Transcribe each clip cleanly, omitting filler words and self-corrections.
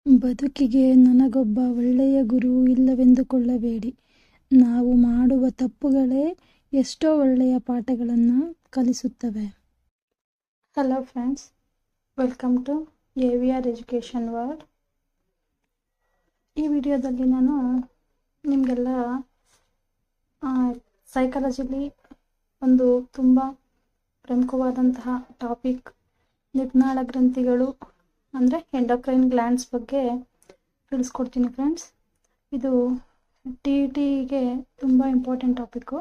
ಬದುಕಿಗೆ ನನಗೊಬ್ಬ ಒಳ್ಳೆಯ ಗುರು ಇಲ್ಲವೆಂದುಕೊಳ್ಳಬೇಡಿ. ನಾವು ಮಾಡುವ ತಪ್ಪುಗಳೇ ಎಷ್ಟೋ ಒಳ್ಳೆಯ ಪಾಠಗಳನ್ನು ಕಲಿಸುತ್ತವೆ. Hello friends, welcome to AVR education world. ಈ ವಿಡಿಯೋದಲ್ಲಿ ನಾನು ನಿಮಗೆಲ್ಲ ಸೈಕಾಲಜಿಲಿ ಒಂದು ತುಂಬ ಪ್ರಮುಖವಾದಂತಹ ಟಾಪಿಕ್ ನಿರ್ನಾಳ ಗ್ರಂಥಿಗಳು ಅಂದರೆ ಎಂಡೋಕ್ರೈನ್ ಗ್ಲ್ಯಾಂಡ್ಸ್ ಬಗ್ಗೆ ತಿಳಿಸ್ಕೊಡ್ತೀನಿ ಫ್ರೆಂಡ್ಸ್. ಇದು TETಗೆ ತುಂಬ ಇಂಪಾರ್ಟೆಂಟ್ ಟಾಪಿಕ್ಕು.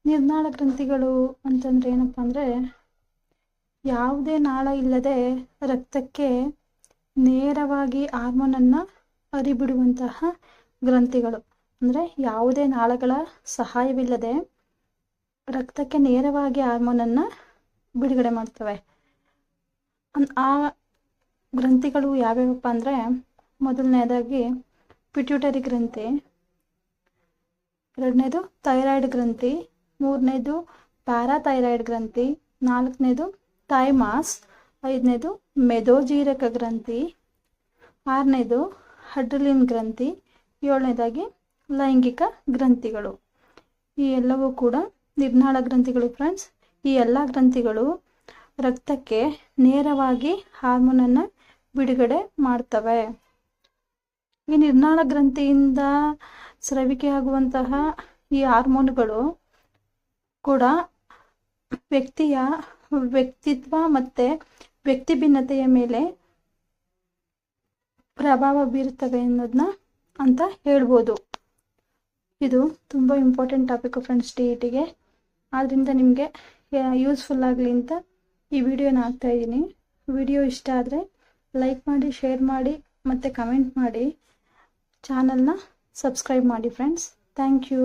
ನಿರ್ನಾಳ ಗ್ರಂಥಿಗಳು ಅಂತಂದರೆ ಏನಪ್ಪ ಅಂದರೆ, ಯಾವುದೇ ನಾಳ ಇಲ್ಲದೆ ರಕ್ತಕ್ಕೆ ನೇರವಾಗಿ ಹಾರ್ಮೋನನ್ನು ಹರಿಬಿಡುವಂತಹ ಗ್ರಂಥಿಗಳು. ಅಂದರೆ ಯಾವುದೇ ನಾಳಗಳ ಸಹಾಯವಿಲ್ಲದೆ ರಕ್ತಕ್ಕೆ ನೇರವಾಗಿ ಹಾರ್ಮೋನನ್ನು ಬಿಡುಗಡೆ ಮಾಡ್ತವೆ. ಆ ಗ್ರಂಥಿಗಳು ಯಾವ್ಯಾವಪ್ಪ ಅಂದರೆ, ಮೊದಲನೇದಾಗಿ ಪಿಟ್ಯೂಟರಿ ಗ್ರಂಥಿ, ಎರಡನೇದು ಥೈರಾಯ್ಡ್ ಗ್ರಂಥಿ, ಮೂರನೇದು ಪ್ಯಾರಾಥೈರಾಯ್ಡ್ ಗ್ರಂಥಿ, ನಾಲ್ಕನೇದು ಥೈಮಾಸ್, ಐದನೇದು ಮೆದೋಜೀರಕ ಗ್ರಂಥಿ, ಆರನೇದು ಅಡ್ರಿನಲಿನ್ ಗ್ರಂಥಿ, ಏಳನೇದಾಗಿ ಲೈಂಗಿಕ ಗ್ರಂಥಿಗಳು. ಈ ಎಲ್ಲವೂ ಕೂಡ ನಿರ್ನಾಳ ಗ್ರಂಥಿಗಳು ಫ್ರೆಂಡ್ಸ್. ಈ ಎಲ್ಲ ಗ್ರಂಥಿಗಳು ರಕ್ತಕ್ಕೆ ನೇರವಾಗಿ ಹಾರ್ಮೋನನ್ನು ಬಿಡುಗಡೆ ಮಾಡ್ತವೆ. ಈ ನಿರ್ನಾಳ ಗ್ರಂಥಿಯಿಂದ ಸ್ರವಿಕೆಯಾಗುವಂತಹ ಈ ಹಾರ್ಮೋನುಗಳು ಕೂಡ ವ್ಯಕ್ತಿಯ ವ್ಯಕ್ತಿತ್ವ ಮತ್ತು ವ್ಯಕ್ತಿ ಭಿನ್ನತೆಯ ಮೇಲೆ ಪ್ರಭಾವ ಬೀರುತ್ತವೆ ಅನ್ನೋದನ್ನ ಅಂತ ಹೇಳ್ಬೋದು. ಇದು ತುಂಬ ಇಂಪಾರ್ಟೆಂಟ್ ಟಾಪಿಕ್ ಫ್ರೆಂಡ್ಸ್ TETಗೆ. ಆದ್ದರಿಂದ ನಿಮಗೆ ಯೂಸ್ಫುಲ್ ಆಗಲಿ ಅಂತ ಈ ವಿಡಿಯೋನ ಹಾಕ್ತಾಯಿದ್ದೀನಿ. ವಿಡಿಯೋ ಇಷ್ಟ ಆದರೆ ಲೈಕ್ ಮಾಡಿ, ಶೇರ್ ಮಾಡಿ ಮತ್ತು ಕಮೆಂಟ್ ಮಾಡಿ. ಚಾನಲ್ನ ಸಬ್ಸ್ಕ್ರೈಬ್ ಮಾಡಿ ಫ್ರೆಂಡ್ಸ್. Thank you.